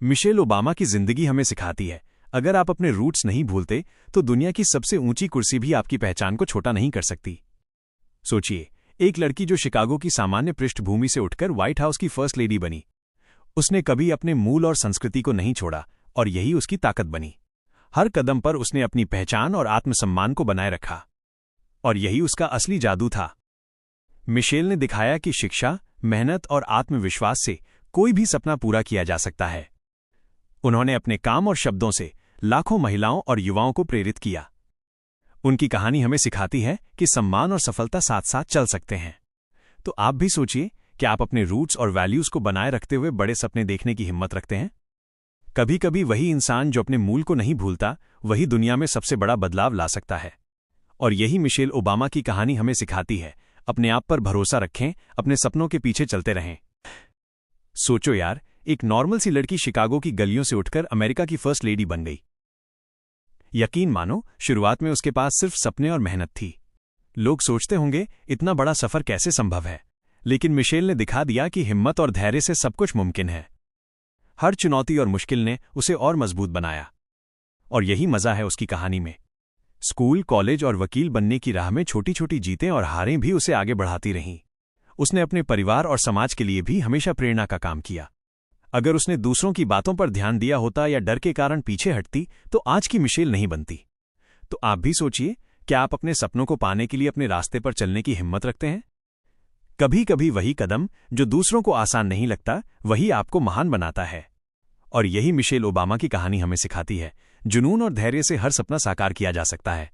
Michelle Obama की जिंदगी हमें सिखाती है, अगर आप अपने रूट्स नहीं भूलते तो दुनिया की सबसे ऊंची कुर्सी भी आपकी पहचान को छोटा नहीं कर सकती। सोचिए, एक लड़की जो शिकागो की सामान्य पृष्ठभूमि से उठकर व्हाइट हाउस की फर्स्ट लेडी बनी। उसने कभी अपने मूल और संस्कृति को नहीं छोड़ा और यही उसकी ताकत बनी। हर कदम पर उसने अपनी पहचान और आत्मसम्मान को बनाए रखा और यही उसका असली जादू था। मिशेल ने दिखाया कि शिक्षा, मेहनत और आत्मविश्वास से कोई भी सपना पूरा किया जा सकता है। उन्होंने अपने काम और शब्दों से लाखों महिलाओं और युवाओं को प्रेरित किया। उनकी कहानी हमें सिखाती है कि सम्मान और सफलता साथ साथ चल सकते हैं। तो आप भी सोचिए कि आप अपने रूट्स और वैल्यूज को बनाए रखते हुए बड़े सपने देखने की हिम्मत रखते हैं। कभी कभी वही इंसान जो अपने मूल को नहीं भूलता, वही दुनिया में सबसे बड़ा बदलाव ला सकता है। और यही मिशेल ओबामा की कहानी हमें सिखाती है, अपने आप पर भरोसा रखें, अपने सपनों के पीछे चलते रहें। सोचो यार, एक नॉर्मल सी लड़की शिकागो की गलियों से उठकर अमेरिका की फर्स्ट लेडी बन गई। यकीन मानो, शुरुआत में उसके पास सिर्फ सपने और मेहनत थी। लोग सोचते होंगे, इतना बड़ा सफर कैसे संभव है, लेकिन मिशेल ने दिखा दिया कि हिम्मत और धैर्य से सब कुछ मुमकिन है। हर चुनौती और मुश्किल ने उसे और मजबूत बनाया। और यही मजा है उसकी कहानी में। स्कूल, कॉलेज और वकील बनने की राह में छोटी छोटी जीतें और हारें भी उसे आगे बढ़ाती रहीं। उसने अपने परिवार और समाज के लिए भी हमेशा प्रेरणा का काम किया। अगर उसने दूसरों की बातों पर ध्यान दिया होता या डर के कारण पीछे हटती तो आज की मिशेल नहीं बनती। तो आप भी सोचिए, क्या आप अपने सपनों को पाने के लिए अपने रास्ते पर चलने की हिम्मत रखते हैं? कभी कभी वही कदम जो दूसरों को आसान नहीं लगता, वही आपको महान बनाता है। और यही मिशेल ओबामा की कहानी हमें सिखाती है, जुनून और धैर्य से हर सपना साकार किया जा सकता है।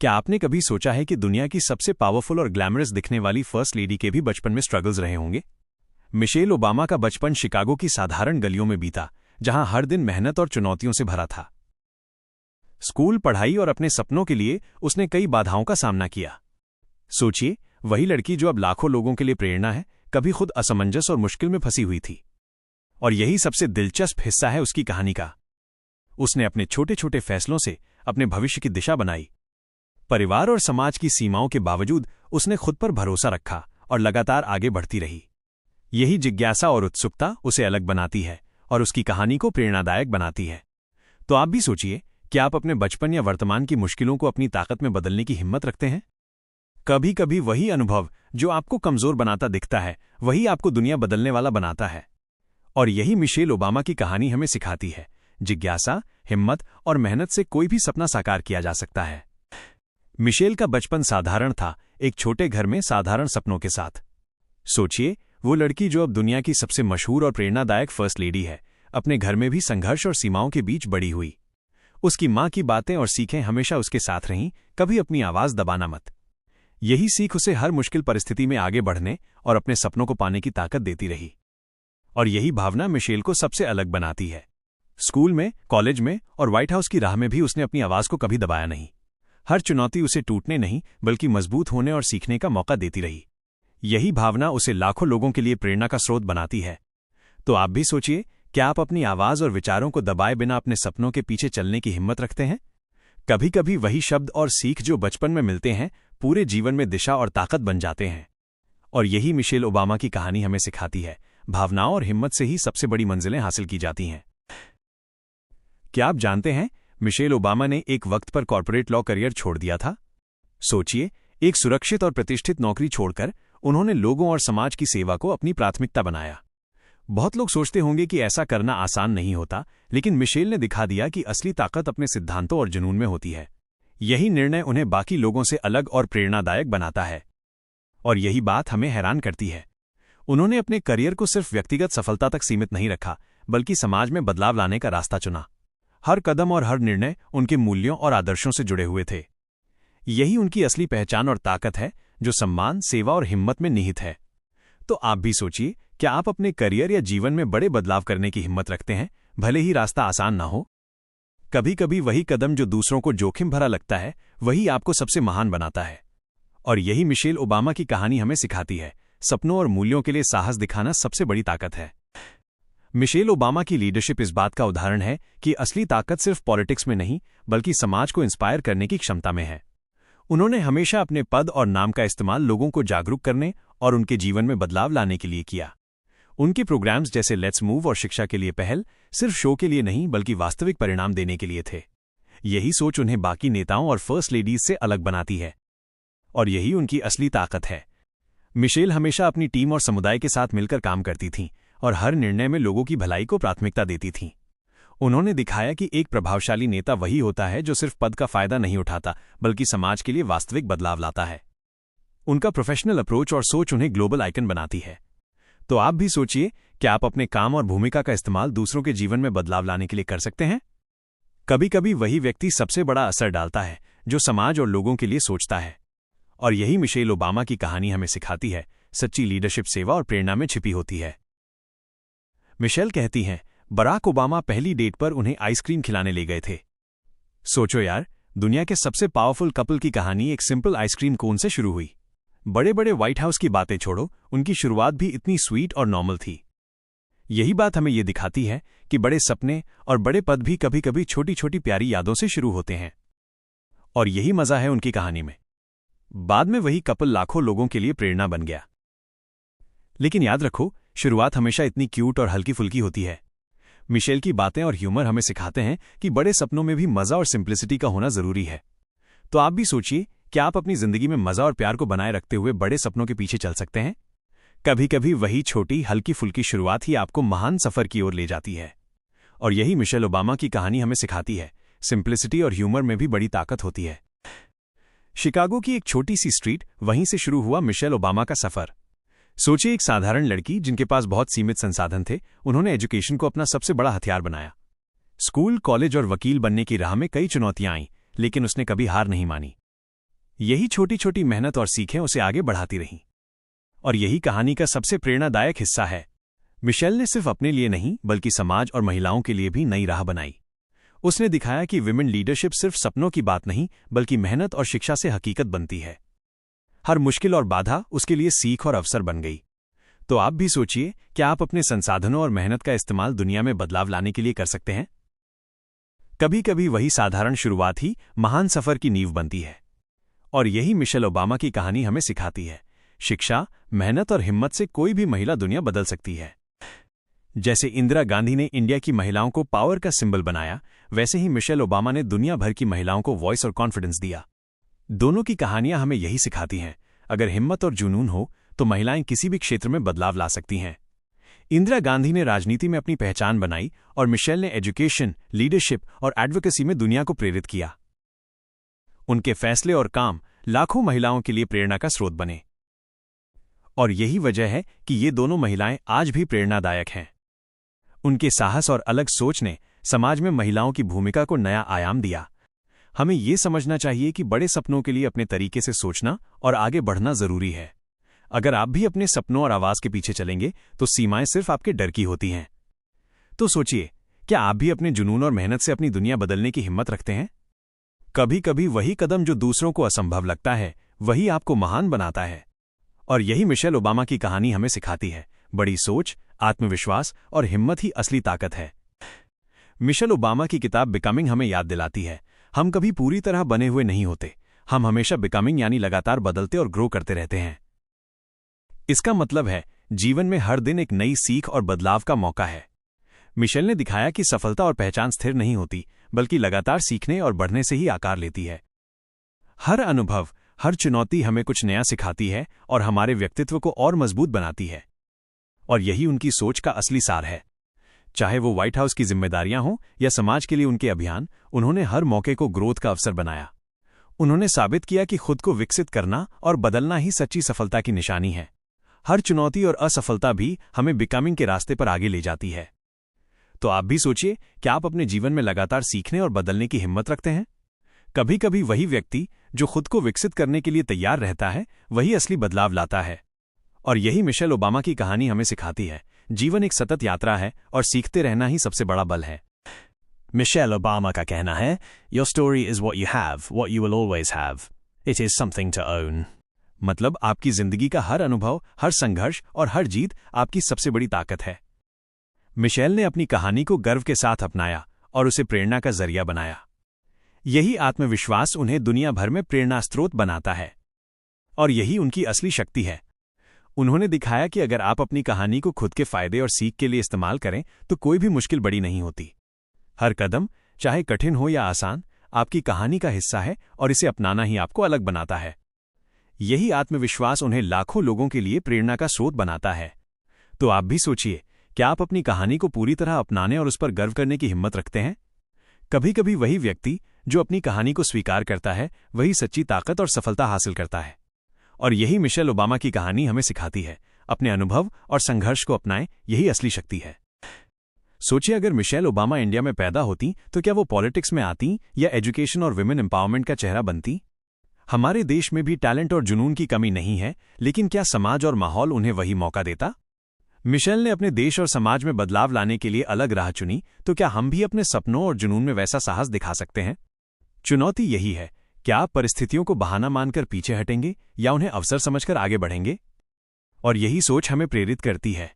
क्या आपने कभी सोचा है कि दुनिया की सबसे पावरफुल और ग्लैमरस दिखने वाली फर्स्ट लेडी के भी बचपन में स्ट्रगल्स रहे होंगे? मिशेल ओबामा का बचपन शिकागो की साधारण गलियों में बीता, जहां हर दिन मेहनत और चुनौतियों से भरा था। स्कूल, पढ़ाई और अपने सपनों के लिए उसने कई बाधाओं का सामना किया। सोचिए, वही लड़की जो अब लाखों लोगों के लिए प्रेरणा है, कभी खुद असमंजस और मुश्किल में फंसी हुई थी। और यही सबसे दिलचस्प हिस्सा है उसकी कहानी का। उसने अपने छोटे छोटे फैसलों से अपने भविष्य की दिशा बनाई। परिवार और समाज की सीमाओं के बावजूद उसने खुद पर भरोसा रखा और लगातार आगे बढ़ती रही। यही जिज्ञासा और उत्सुकता उसे अलग बनाती है और उसकी कहानी को प्रेरणादायक बनाती है। तो आप भी सोचिए, क्या आप अपने बचपन या वर्तमान की मुश्किलों को अपनी ताकत में बदलने की हिम्मत रखते हैं? कभी कभी वही अनुभव जो आपको कमजोर बनाता दिखता है, वही आपको दुनिया बदलने वाला बनाता है। और यही मिशेल ओबामा की कहानी हमें सिखाती है, जिज्ञासा, हिम्मत और मेहनत से कोई भी सपना साकार किया जा सकता है। मिशेल का बचपन साधारण था, एक छोटे घर में साधारण सपनों के साथ। सोचिए, वो लड़की जो अब दुनिया की सबसे मशहूर और प्रेरणादायक फर्स्ट लेडी है, अपने घर में भी संघर्ष और सीमाओं के बीच बड़ी हुई। उसकी माँ की बातें और सीखें हमेशा उसके साथ रहीं, कभी अपनी आवाज दबाना मत। यही सीख उसे हर मुश्किल परिस्थिति में आगे बढ़ने और अपने सपनों को पाने की ताकत देती रही। और यही भावना मिशेल को सबसे अलग बनाती है। स्कूल में, कॉलेज में और व्हाइट हाउस की राह में भी उसने अपनी आवाज को कभी दबाया नहीं। हर चुनौती उसे टूटने नहीं, बल्कि मजबूत होने और सीखने का मौका देती रही। यही भावना उसे लाखों लोगों के लिए प्रेरणा का स्रोत बनाती है। तो आप भी सोचिए, क्या आप अपनी आवाज और विचारों को दबाए बिना अपने सपनों के पीछे चलने की हिम्मत रखते हैं? कभी कभी वही शब्द और सीख जो बचपन में मिलते हैं, पूरे जीवन में दिशा और ताकत बन जाते हैं। और यही मिशेल ओबामा की कहानी हमें सिखाती है, भावनाओं और हिम्मत से ही सबसे बड़ी मंजिलें हासिल की जाती हैं। क्या आप जानते हैं, मिशेल ओबामा ने एक वक्त पर कॉर्पोरेट लॉ करियर छोड़ दिया था? सोचिए, एक सुरक्षित और प्रतिष्ठित नौकरी छोड़कर उन्होंने लोगों और समाज की सेवा को अपनी प्राथमिकता बनाया। बहुत लोग सोचते होंगे कि ऐसा करना आसान नहीं होता, लेकिन मिशेल ने दिखा दिया कि असली ताकत अपने सिद्धांतों और जुनून में होती है। यही निर्णय उन्हें बाकी लोगों से अलग और प्रेरणादायक बनाता है। और यही बात हमें हैरान करती है। उन्होंने अपने करियर को सिर्फ व्यक्तिगत सफलता तक सीमित नहीं रखा, बल्कि समाज में बदलाव लाने का रास्ता चुना। हर कदम और हर निर्णय उनके मूल्यों और आदर्शों से जुड़े हुए थे। यही उनकी असली पहचान और ताकत है, जो सम्मान, सेवा और हिम्मत में निहित है। तो आप भी सोचिए, क्या आप अपने करियर या जीवन में बड़े बदलाव करने की हिम्मत रखते हैं, भले ही रास्ता आसान ना हो? कभी कभी वही कदम जो दूसरों को जोखिम भरा लगता है, वही आपको सबसे महान बनाता है। और यही मिशेल ओबामा की कहानी हमें सिखाती है, सपनों और मूल्यों के लिए साहस दिखाना सबसे बड़ी ताकत है। मिशेल ओबामा की लीडरशिप इस बात का उदाहरण है कि असली ताकत सिर्फ पॉलिटिक्स में नहीं, बल्कि समाज को इंस्पायर करने की क्षमता में है। उन्होंने हमेशा अपने पद और नाम का इस्तेमाल लोगों को जागरूक करने और उनके जीवन में बदलाव लाने के लिए किया। उनके प्रोग्राम्स जैसे लेट्स मूव और शिक्षा के लिए पहल सिर्फ शो के लिए नहीं बल्कि वास्तविक परिणाम देने के लिए थे। यही सोच उन्हें बाकी नेताओं और फर्स्ट लेडीज से अलग बनाती है और यही उनकी असली ताकत है। मिशेल हमेशा अपनी टीम और समुदाय के साथ मिलकर काम करती थीं और हर निर्णय में लोगों की भलाई को प्राथमिकता देती थीं। उन्होंने दिखाया कि एक प्रभावशाली नेता वही होता है जो सिर्फ पद का फायदा नहीं उठाता बल्कि समाज के लिए वास्तविक बदलाव लाता है। उनका प्रोफेशनल अप्रोच और सोच उन्हें ग्लोबल आइकन बनाती है। तो आप भी सोचिए, क्या आप अपने काम और भूमिका का इस्तेमाल दूसरों के जीवन में बदलाव लाने के लिए कर सकते हैं? कभी कभी वही व्यक्ति सबसे बड़ा असर डालता है जो समाज और लोगों के लिए सोचता है। और यही मिशेल ओबामा की कहानी हमें सिखाती है, सच्ची लीडरशिप सेवा और प्रेरणा में छिपी होती है। मिशेल कहती हैं, बराक ओबामा पहली डेट पर उन्हें आइसक्रीम खिलाने ले गए थे। सोचो यार, दुनिया के सबसे पावरफुल कपल की कहानी एक सिंपल आइसक्रीम कोन से शुरू हुई। बड़े बड़े व्हाइट हाउस की बातें छोड़ो, उनकी शुरुआत भी इतनी स्वीट और नॉर्मल थी। यही बात हमें ये दिखाती है कि बड़े सपने और बड़े पद भी कभी कभी छोटी छोटी प्यारी यादों से शुरू होते हैं। और यही मजा है उनकी कहानी में। बाद में वही कपल लाखों लोगों के लिए प्रेरणा बन गया। लेकिन याद रखो, शुरुआत हमेशा इतनी क्यूट और हल्की फुल्की होती है। मिशेल की बातें और ह्यूमर हमें सिखाते हैं कि बड़े सपनों में भी मजा और सिंप्लिसिटी का होना जरूरी है। तो आप भी सोचिए, क्या आप अपनी जिंदगी में मजा और प्यार को बनाए रखते हुए बड़े सपनों के पीछे चल सकते हैं? कभी कभी वही छोटी हल्की फुल्की शुरुआत ही आपको महान सफर की ओर ले जाती है। और यही मिशेल ओबामा की कहानी हमें सिखाती है, सिंप्लिसिटी और ह्यूमर में भी बड़ी ताकत होती है। शिकागो की एक छोटी सी स्ट्रीट, वहीं से शुरू हुआ मिशेल ओबामा का सफर। सोचिए, एक साधारण लड़की जिनके पास बहुत सीमित संसाधन थे, उन्होंने एजुकेशन को अपना सबसे बड़ा हथियार बनाया। स्कूल, कॉलेज और वकील बनने की राह में कई चुनौतियां आईं, लेकिन उसने कभी हार नहीं मानी। यही छोटी छोटी मेहनत और सीखें उसे आगे बढ़ाती रहीं। और यही कहानी का सबसे प्रेरणादायक हिस्सा है। मिशेल ने सिर्फ अपने लिए नहीं बल्कि समाज और महिलाओं के लिए भी नई राह बनाई। उसने दिखाया कि विमेन लीडरशिप सिर्फ सपनों की बात नहीं बल्कि मेहनत और शिक्षा से हकीकत बनती है। हर मुश्किल और बाधा उसके लिए सीख और अवसर बन गई। तो आप भी सोचिए, क्या आप अपने संसाधनों और मेहनत का इस्तेमाल दुनिया में बदलाव लाने के लिए कर सकते हैं? कभी कभी वही साधारण शुरुआत ही महान सफर की नींव बनती है। और यही मिशेल ओबामा की कहानी हमें सिखाती है, शिक्षा, मेहनत और हिम्मत से कोई भी महिला दुनिया बदल सकती है। जैसे इंदिरा गांधी ने इंडिया की महिलाओं को पावर का सिंबल बनाया, वैसे ही मिशेल ओबामा ने दुनिया भर की महिलाओं को वॉइस और कॉन्फिडेंस दिया। दोनों की कहानियां हमें यही सिखाती हैं, अगर हिम्मत और जुनून हो तो महिलाएं किसी भी क्षेत्र में बदलाव ला सकती हैं। इंदिरा गांधी ने राजनीति में अपनी पहचान बनाई और मिशेल ने एजुकेशन, लीडरशिप और एडवोकेसी में दुनिया को प्रेरित किया। उनके फैसले और काम लाखों महिलाओं के लिए प्रेरणा का स्रोत बने। और यही वजह है कि ये दोनों महिलाएं आज भी प्रेरणादायक हैं। उनके साहस और अलग सोच ने समाज में महिलाओं की भूमिका को नया आयाम दिया। हमें ये समझना चाहिए कि बड़े सपनों के लिए अपने तरीके से सोचना और आगे बढ़ना जरूरी है। अगर आप भी अपने सपनों और आवाज के पीछे चलेंगे तो सीमाएं सिर्फ आपके डर की होती हैं। तो सोचिए, क्या आप भी अपने जुनून और मेहनत से अपनी दुनिया बदलने की हिम्मत रखते हैं? कभी कभी वही कदम जो दूसरों को असंभव लगता है, वही आपको महान बनाता है। और यही मिशेल ओबामा की कहानी हमें सिखाती है, बड़ी सोच, आत्मविश्वास और हिम्मत ही असली ताकत है। मिशेल ओबामा की किताब बिकमिंग हमें याद दिलाती है, हम कभी पूरी तरह बने हुए नहीं होते, हम हमेशा बिकमिंग यानी लगातार बदलते और ग्रो करते रहते हैं। इसका मतलब है, जीवन में हर दिन एक नई सीख और बदलाव का मौका है। मिशेल ने दिखाया कि सफलता और पहचान स्थिर नहीं होती, बल्कि लगातार सीखने और बढ़ने से ही आकार लेती है। हर अनुभव, हर चुनौती हमें कुछ नया सिखाती है और हमारे व्यक्तित्व को और मजबूत बनाती है। और यही उनकी सोच का असली सार है। चाहे वो व्हाइट हाउस की जिम्मेदारियां हों या समाज के लिए उनके अभियान, उन्होंने हर मौके को ग्रोथ का अवसर बनाया। उन्होंने साबित किया कि खुद को विकसित करना और बदलना ही सच्ची सफलता की निशानी है। हर चुनौती और असफलता भी हमें बिकमिंग के रास्ते पर आगे ले जाती है। तो आप भी सोचिए, क्या आप अपने जीवन में लगातार सीखने और बदलने की हिम्मत रखते हैं? कभी कभी वही व्यक्ति जो खुद को विकसित करने के लिए तैयार रहता है, वही असली बदलाव लाता है। और यही मिशेल ओबामा की कहानी हमें सिखाती है, जीवन एक सतत यात्रा है और सीखते रहना ही सबसे बड़ा बल है। मिशेल ओबामा का कहना है, your story is what you have, what you will always have. It is something to own. मतलब आपकी जिंदगी का हर अनुभव, हर संघर्ष और हर जीत आपकी सबसे बड़ी ताकत है। मिशेल ने अपनी कहानी को गर्व के साथ अपनाया और उसे प्रेरणा का जरिया बनाया। यही आत्मविश्वास उन्हें दुनिया भर में प्रेरणा स्रोत बनाता है। और यही उनकी असली शक्ति है। उन्होंने दिखाया कि अगर आप अपनी कहानी को खुद के फायदे और सीख के लिए इस्तेमाल करें तो कोई भी मुश्किल बड़ी नहीं होती। हर कदम, चाहे कठिन हो या आसान, आपकी कहानी का हिस्सा है और इसे अपनाना ही आपको अलग बनाता है। यही आत्मविश्वास उन्हें लाखों लोगों के लिए प्रेरणा का स्रोत बनाता है। तो आप भी सोचिए, क्या आप अपनी कहानी को पूरी तरह अपनाने और उस पर गर्व करने की हिम्मत रखते हैं? कभी कभी वही व्यक्ति जो अपनी कहानी को स्वीकार करता है, वही सच्ची ताकत और सफलता हासिल करता है। और यही मिशेल ओबामा की कहानी हमें सिखाती है, अपने अनुभव और संघर्ष को अपनाएं, यही असली शक्ति है। सोचिए, अगर मिशेल ओबामा इंडिया में पैदा होती तो क्या वो पॉलिटिक्स में आती या एजुकेशन और विमेन एम्पावरमेंट का चेहरा बनती? हमारे देश में भी टैलेंट और जुनून की कमी नहीं है, लेकिन क्या समाज और माहौल उन्हें वही मौका देता? मिशेल ने अपने देश और समाज में बदलाव लाने के लिए अलग राह चुनी, तो क्या हम भी अपने सपनों और जुनून में वैसा साहस दिखा सकते हैं? चुनौती यही है, क्या आप परिस्थितियों को बहाना मानकर पीछे हटेंगे या उन्हें अवसर समझकर आगे बढ़ेंगे? और यही सोच हमें प्रेरित करती है।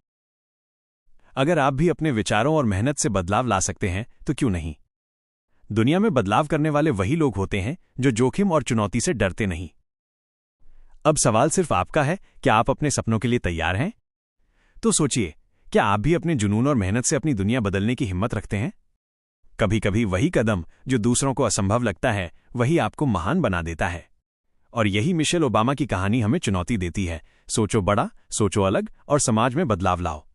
अगर आप भी अपने विचारों और मेहनत से बदलाव ला सकते हैं तो क्यों नहीं? दुनिया में बदलाव करने वाले वही लोग होते हैं जो जोखिम और चुनौती से डरते नहीं। अब सवाल सिर्फ आपका है, क्या आप अपने सपनों के लिए तैयार हैं? तो सोचिए, क्या आप भी अपने जुनून और मेहनत से अपनी दुनिया बदलने की हिम्मत रखते हैं? कभी कभी वही कदम जो दूसरों को असंभव लगता है, वही आपको महान बना देता है। और यही मिशेल ओबामा की कहानी हमें चुनौती देती है, सोचो बड़ा, सोचो अलग और समाज में बदलाव लाओ।